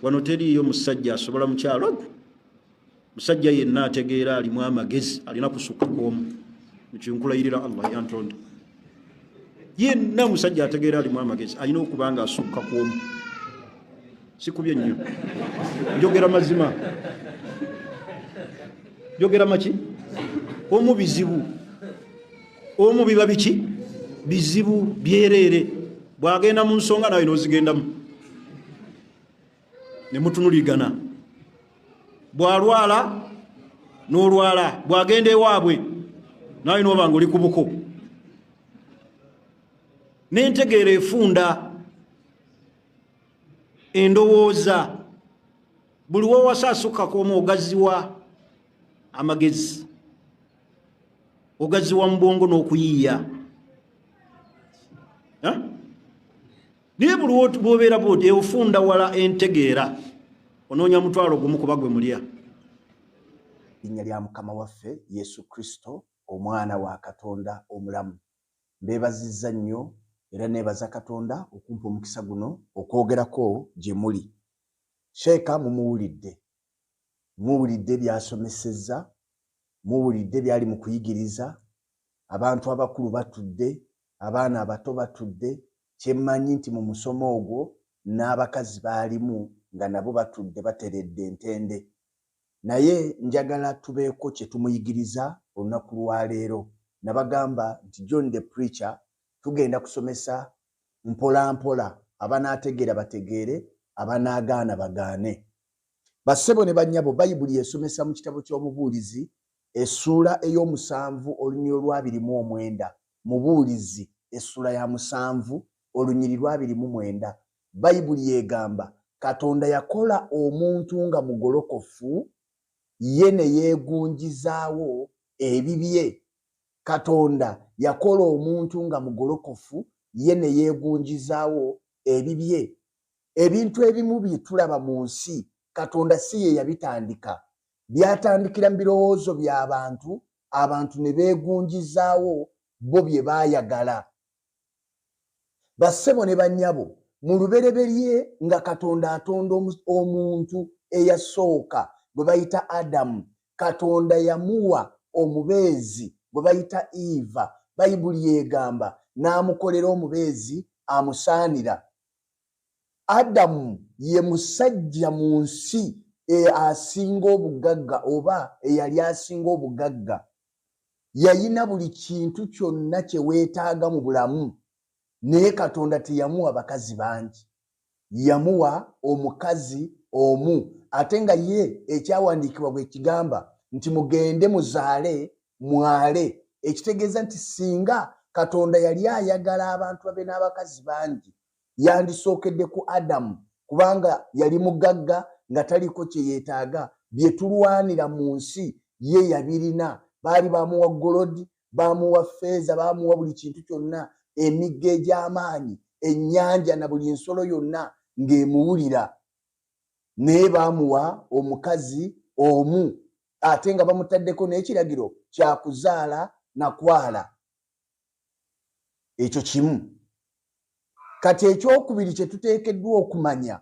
wano teriyo musajja asobola mu kyalo musajja yenna ategeera alimu amagezi alina kusukka kwomu mukinkulayirira Allah yantonda yenna musajja ategeera alimu amagezi alina okuba nga asukka kwomu sikubye nnyo njogera mazima njogera maki omu bizibu omu biba biki bizibu byerere bwagenda mu nsonga nawe nozigendamu ne mutunuligana bwalwala n'olwala bwagenda ewaabwe nawe noba nga oli ku buko n'entegeera efunda endowooza buli wowasa asukkako omu ogaziwa amagezi ogaziwa mu bwongo n'okuyiiya naye buli bwobeera bwoti efunda wala entegeera onoonya mutwalo gumu kuba gwe mulya. Linnya lya Mukama waffe Yesu Kristo omwana wa Katonda omulamu mbeebazizza nnyo era neebaza Katonda okumpa omukisa guno okwogerako gye muli. Sheeka mumuwulidde byasomesezza, muwulidde byali mu kuyigiriza, abantu abakulu batudde, abaana abato batudde, kyemmanyi nti mu musomo ogwo n'abakazi baalimu nga nabo batudde bateredde entende. Naye njagala tubeeko kye tumuyigiriza olunaku lwa leero. Nabagamba nti John the Preacher tugenda kusomesa mpola mpola, abanaategeera bategeere, abanaagaana bagaane. Bassebo ne bannyabo, Bayibuli esomesa mu kitabo ky'Omubuulizi essula ey'omusanvu olunyiriri lwa 29. Mubuulizi essula ya 7 olunyiriri lwa 29. Bayibuli yegamba Katonda yakola omuntu nga mugolokofu, ye ne yeegunjizaawo ebibye. Katonda yakola omuntu nga mugolokofu, ye ne yeegunjizaawo ebibye. Ebintu ebimu bye tulaba mu nsi Katonda si ye yabitandika, byatandikira mu birowoozo by'abantu, abantu ne beegunjizaawo bo bye baayagala. Bassebo ne bannyabo, mu lubereberye nga Katonda atonda omuntu eyasooka gwe bayita Adamu, Katonda yamuwa omubeezi gwe bayita Eva. Bayibuli yegamba n'amukolera omubeezi amusaanira. Adamu ye musajja mu nsi asinga obugagga oba eyali asinga obugagga. Yayina buli kintu kyonna kye weetaaga mu bulamu. Naye Katonda teyamuwa bakazi bangi, yamuwa omukazi omu, ate nga ye ekyawandiikibwa bwe kigamba nti mugende muzaale mwale. Ekitegeeza nti singa Katonda yali ayagala abantu babe n'abakazi bangi yandisookedde ku Adamu, kubanga yali mugagga nga taliko kye yeetaaga. Bye tulwanira mu nsi ye yabirina. Baali bamuwa golodi, bamuwa ffeeza, bamuwa buli kintu kyonna, emigga egy'amaanyi, ennyanja na buli nsolo yonna ng'emuwulira. Naye bamuwa omukazi omu, ate nga bamutaddeko n'ekiragiro kya kuzaala na kwala. Ekyo kimu. Kati ekyokubiri kye tuteekeddwa okumanya,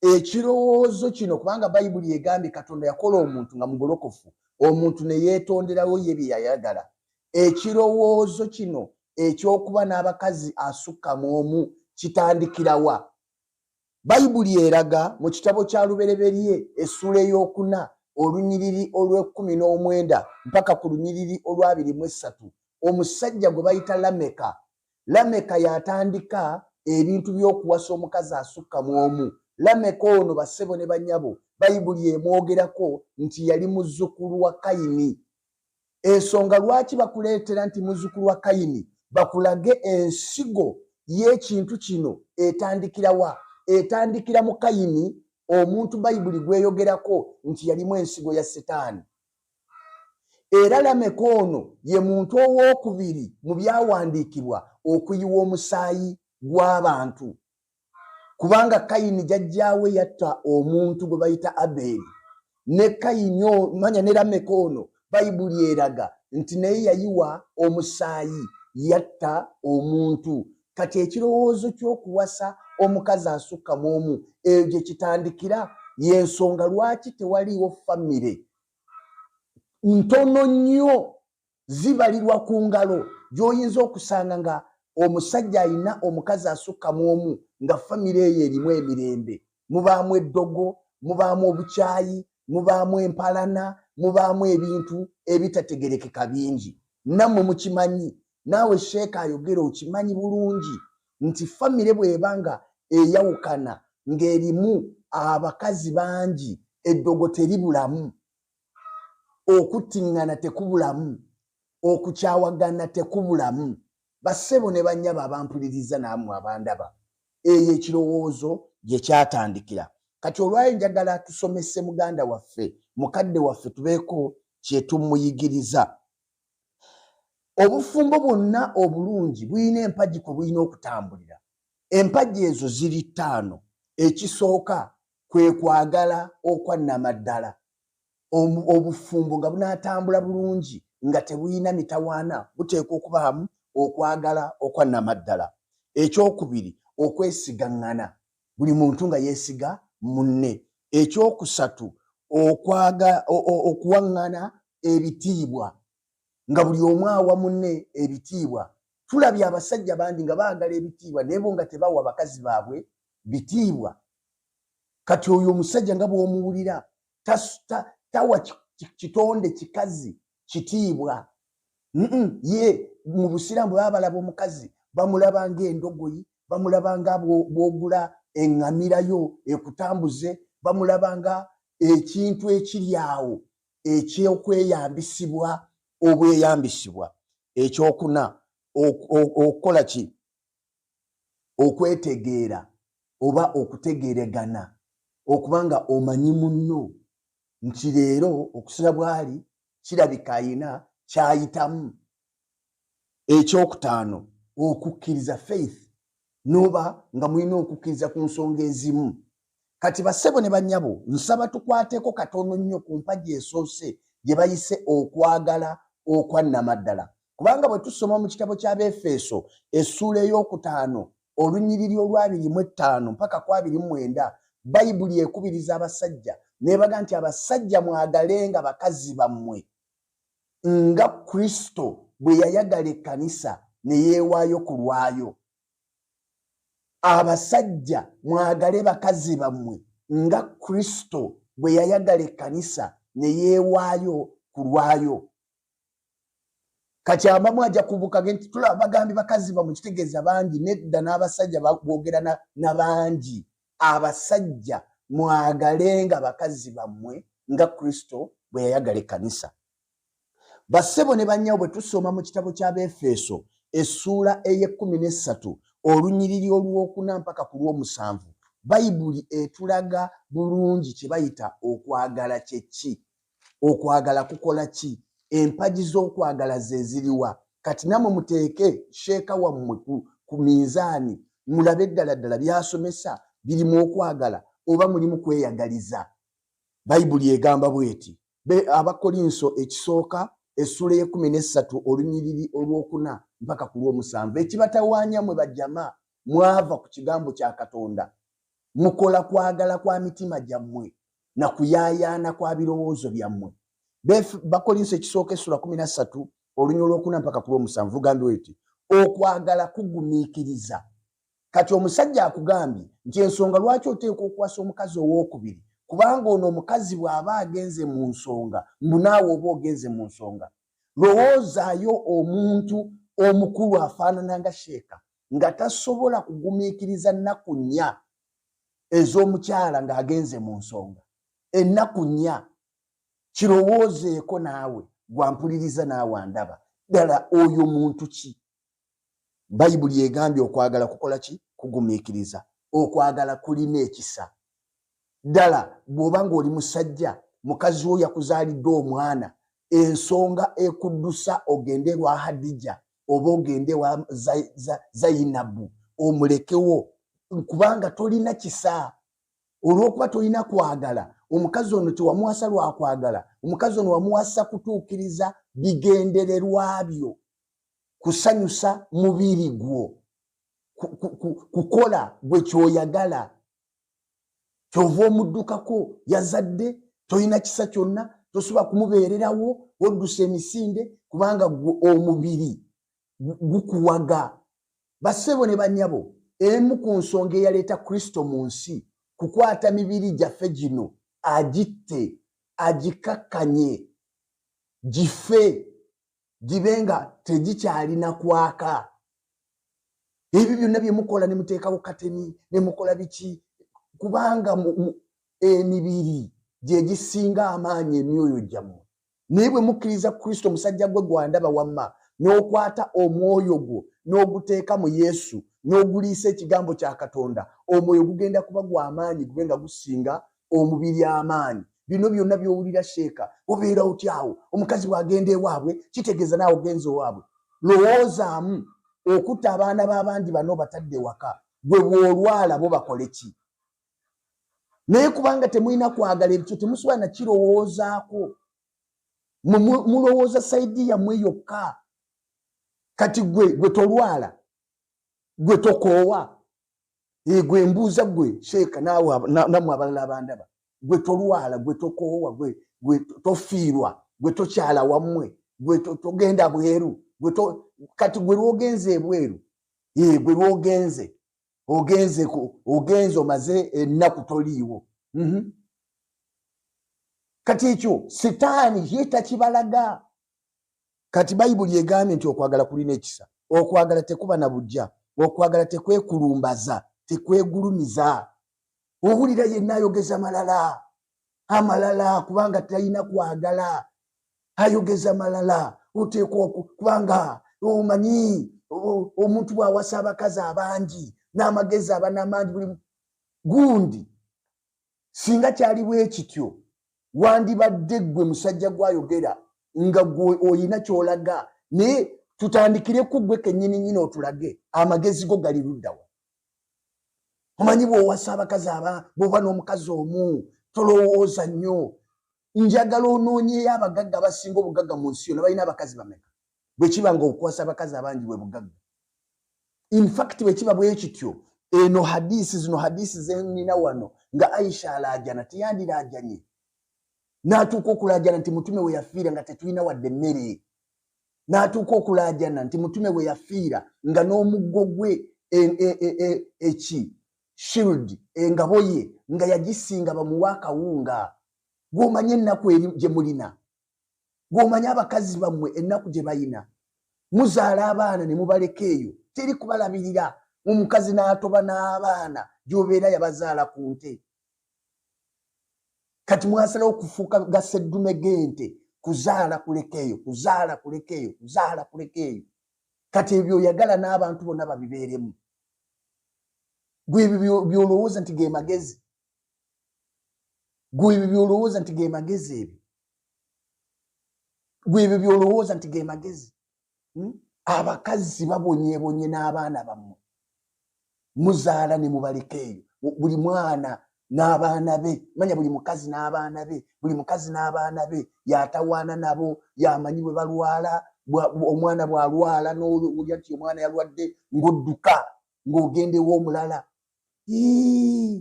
ekirowoozo kino, kubanga Bayibuli egambye Katonda yakola omuntu nga mugolokofu, omuntu ne yeetonderawo ye bye yayagala. Ekirowoozo kino ekyokuba n'abakazi asukka mu omu kitandikira wa? Bayibuli eraga mu kitabo kya Lubereberye essula ey'okuna olunyiriri olw'19 mpaka ku lunyiriri olwa 23, omusajja gwe bayita Lameka. Lameka yatandika ebintu by'okuwasa omukazi asukka mu omu. Lameka ono bassebo ne bannyabo, Bayibuli emwogerako nti yali muzzukulu wa Kayini. Ensonga lwaki bakuleetera nti muzzukulu wa Kayini, bakulage ensigo y'ekintu kino etandikira wa? Etandikira mu Kayini, omuntu Bayibuli gweyogerako nti yalimu ensigo ya Setaani. Era Lameka ono ye muntu owookubiri mu byawandiikibwa okuyiwa omusaayi gw'abantu, kubanga Kayini jjajjaawe yatta omuntu gwe bayita Aberi. Ne Kayini manya ne Lameka ono Bayibuli eraga nti naye yayiwa omusaayi, yatta omuntu. Kati ekirowoozo ky'okuwasa omukazi asukka mu omu eyo gye kitandikira yensonga lwaki tewaliwo famire ntono nnyo zibalirwa ku ngalo gy'oyinza okusanga nga omusajja alina omukazi asukka mu omu nga famire eyo erimu emirembe mubaamu eddogo mubaamu obukyayi mubaamu empalana mubaamu ebintu ebitategerekeka bingi nammwe mukimanyi naawe sheeka ayogera okimanyi bulungi nti famire bw'ebanga eyawukana ng'erimu abakazi bangi eddogo teribulamu okuttiŋŋana tekubulamu okukyawagana tekubulamu bassebo ne bannyaba abampuliriza naamwe abandaba eyo ekirowoozo gye kyatandikira kati olwayo njagala tusomese muganda waffe mukadde waffe tubeeko kye tumuyigiriza obufumbo bwonna obulungi bulina empagi kwe bulina okutambulira empagi ezo ziri 5 ekisooka kwe kwagala okwannamaddala obufumbo nga bunaatambula bulungi nga tebulina mitawaana buteekwa okubaamu okwagala okwannamaddala ekyokubiri okwesigaŋŋana buli muntu nga yeesiga munne ekyokusatu okuwaŋŋana ebitiibwa nga buli omu awa munne ebitiibwa tulabye abasajja bandi nga baagala ebitiibwa naye bo nga tebawa bakazi baabwe bitiibwa kati oyo omusajja nga bw'omuwulira tawa kitonde kikazi kitiibwa ye mu busiraamu baba balaba omukazi bamulaba ng'endogoyi bamulaba nga bw'ogula eŋŋamirayo ekutambuze bamulaba nga ekintu ekiri awo ekyokweyambisibwa obweyambisibwa ekyokuna okukola ki okwetegeera oba okutegeeregana okubanga omanyi munno nti leero okusira bwali kirabika ayina kyayitamu ekyokutaano okukkiriza faith noba nga mulina okukkiriza ku nsonga ezimu kati bassebo ne bannyabo nsaba tukwateeko katono nnyo ku mpagi esoose gye bayise okwagala okwannamaddala kubanga bwe tusoma mu kitabo ky'Abefeso essuula ey'okutaano olunyiriri olw'25 mpaka ku 29 bayibuli ekubiriza abasajja nebaga nti abasajja mwagalenga bakazi bammwe nga Kristo bwe yayagala ekkanisa ne yeewaayo ku lwayo abasajja mwagale bakazi bammwe nga Kristo bwe yayagala ekkanisa ne yeewaayo ku lwayo kati abamu ajja kubukage nti tulaba bagambi bakazi bammwe kitegeeza bangi nedda n'abasajja boogera n'abangi abasajja mwagalenga bakazi bammwe nga Kristo bwe yayagala ekkanisa bassebo ne bannyawo bwe tusoma mu kitabo ky'Abefeso essuula ey'13 olunyiriri olw'okuna mpaka ku lw'omusanvu bayibuli etulaga bulungi kye bayita okwagala kye ki okwagala kukola ki empagi z'okwagala ze ziriwa kati namwe muteeke sheeka wammwe ku minzaani mulabe ddala ddala byasomesa birimu okwagala oba mulimu kweyagaliza bayibuli egamba bweti abakolinso ekisooka essuula ye13 olunyiriri olw'okuna mpaka ku lw'omusanvu ekibatawaanya mwe bajjama mwava ku kigambo kya Katonda mukola kwagala kwa mitima gyammwe na kuyaayaana kwa birowoozo byammwe bakolinso ekisooka essuula 13 olunyiriri olw'okuna mpaka ku lw'omusanvu lugambe weti okwagala kugumiikiriza kati omusajja akugambye nti ensonga lwaki oteekwa okuwasa omukazi owookubiri kubanga ono omukazi bw'aba agenze mu nsonga mbunaawe oba ogenze mu nsonga lowoozaayo omuntu omukulu afaanana nga sheeka nga tasobola kugumiikiriza nnaku 4 ez'omukyala ng'agenze mu nsonga ennaku 4 kirowoozeeko naawe gwampuliriza naawe andaba ddala oyo muntu ki bayibuli egambye okwagala kukola ki kugumiikiriza okwagala kulina ekisa ddala bw'oba ng'oli musajja mukazi wo yakuzaalidde omwana ensonga ekuddusa ogende lwa Hadija oba ogende wa Zainabu omulekewo kubanga tolina kisa olw'okuba tolina kwagala omukazi ono tewamuwasa lwakwagala omukazi ono wamuwasa kutuukiriza bigendererwa byo kusanyusa mubiri gwo kukola bwe kyoyagala. Kyova omuddukako yazadde, toyina kisa kyonna, tosobola kumubeererawo, oddusa emisinde kubanga omubiri gukuwaga. Bassebo ne bannyabo, emu ku nsonga eyaleeta Kristo mu nsi kukwata mibiri gyaffe gino agitte, agikakkanye, gife, gibe nga tegikyalina kwaka. Ebyo byonna bye mukola ne muteekawo kateni ne mukola biki kubanga emibiri gye gisinga amaanyi emyoyo gyammwe. Naye bwe mukkiriza Kristo musajja gwe gwandaba wamma n'okwata omwoyo gwo n'oguteeka mu Yesu n'oguliisa ekigambo kya Katonda, omwoyo gugenda kuba gw'amaanyi gube nga gusinga omubiri amaanyi. Bino byonna by'owulira sheeka obeera otyawo, omukazi bw'agenda ewaabwe kitegeeza naawe ogenza ewaabwe. Lowoozaamu okutta abaana b'abandi bano batadde waka, gwe bw'olwala bo bakole ki? Naye kubanga temulina kwagala ebyo temusobola na kirowoozaako. Mulowooza sayidi yammwe yokka. Kati gwe tolwala, gwe tokoowa, gwe mbuuza gwe sheeka nammwe abalala abandaba, gwe tolwala, gwe tokoowa, gwe tofiirwa, gwe tokyala wammwe, gwe togenda bweru, kati gwe lwogenze ebweru, gwe lwogenze ogenze omaze ennaku toliiwo. Kati ekyo sitaani ye takibalaga. Kati Bayibuli egambye nti okwagala kulina ekisa, okwagala tekuba na bujja, okwagala tekwekulumbaza, tekwegulumiza. Owulira yenna ayogeza amalala kubanga talina kwagala, ayogeza malala oteekwa kubanga omanyi omuntu bw'awasa abakazi abangi n'amagezi abanamangi buli gundi. Singa kyali bwe kityo wandibadde gwe musajja gwayogera nga gwe oyina kyolaga, naye tutandikire ku gwe kennyini nnyini otulage amagezi go gali luddawa. Omanyi bw'owasa abakazi bw'oba n'omukazi omu tolowooza nnyo. Njagala onoonyeyo abagagga abasinga obugagga mu nsi yonna balina abakazi bameka. Bwe kiba nga okuwasa abakazi abangi bwe bugagga. In fact bwe kiba bwe kityo, eno hadisi zenina wano nga Aisha alaajana teyandiraajanye. N'atuuka okulaajana nti mutume we yafiira nga tetulina wadde emmere. N'atuuka okulaajana nti mutume we yafiira nga n'omuggo gwe shield engabo ye nga yagisinga bamuwa akawunga. Gw'omanye ennaku eri gye mulina, gw'omanye abakazi bammwe ennaku gye bayina. Muzaala abaana ne mubaleka eyo, teri kubalabirira. Omukazi n'atoba n'abaana gy'obeera yabazaala ku nte. Kati mwasalawo okufuuka gaseddume g'ente, kuzaala kuleka eyo, kuzaala kuleka eyo, kuzaala kuleka eyo. Kati ebyo oyagala n'abantu bonna babibeeremu. Gwe ebyo by'olowooza nti ge magezi, gwe ebyo by'olowooza nti ge magezi ebyo, gwe ebyo by'olowooza nti ge magezi. Abakazi babonyeebonye n'abaana bammwe, muzaala ne mubaleka eyo. Buli mwana n'abaana be, manya buli mukazi n'abaana be, buli mukazi n'abaana be yatawaana nabo, yamanyi bwe balwala. Omwana bw'alwala n'olya nti omwana yalwadde ng'odduka ng'ogenda ew'omulala.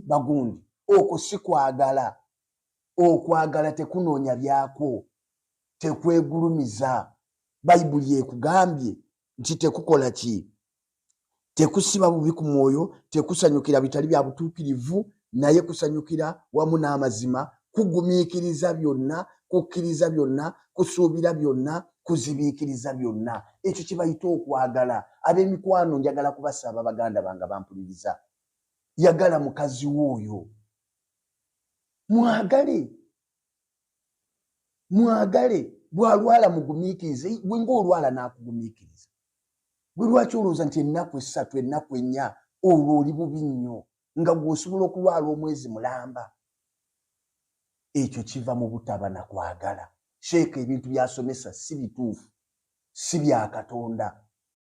Bagundi, okwo si kwagala. Okwagala tekunoonya byakwo, tekwegulumiza. Bayibuli ekugambye nti tekukola ki? Tekusiba bubi ku mwoyo, tekusanyukira bitali bya butuukirivu, naye kusanyukira wamu n'amazima, kugumiikiriza byonna, kukkiriza byonna, kusuubira byonna, kuzibiikiriza byonna. Ekyo kye bayita okwagala. Ab'emikwano njagala kubasaba baganda bange bampuliriza, yagala mukazi w'oyo, mwagale. Bw'alwala mugumiikirize, gwe ng'olwala n'akugumiikiriza. Gwe lwaki olowooza nti ennaku 3 ennaku 4 olwo oli bubi nnyo nga gw'osobola okulwala omwezi mulamba? Ekyo kiva mu butaba na kwagala. Sheeka ebintu by'asomesa si bituufu, si bya Katonda.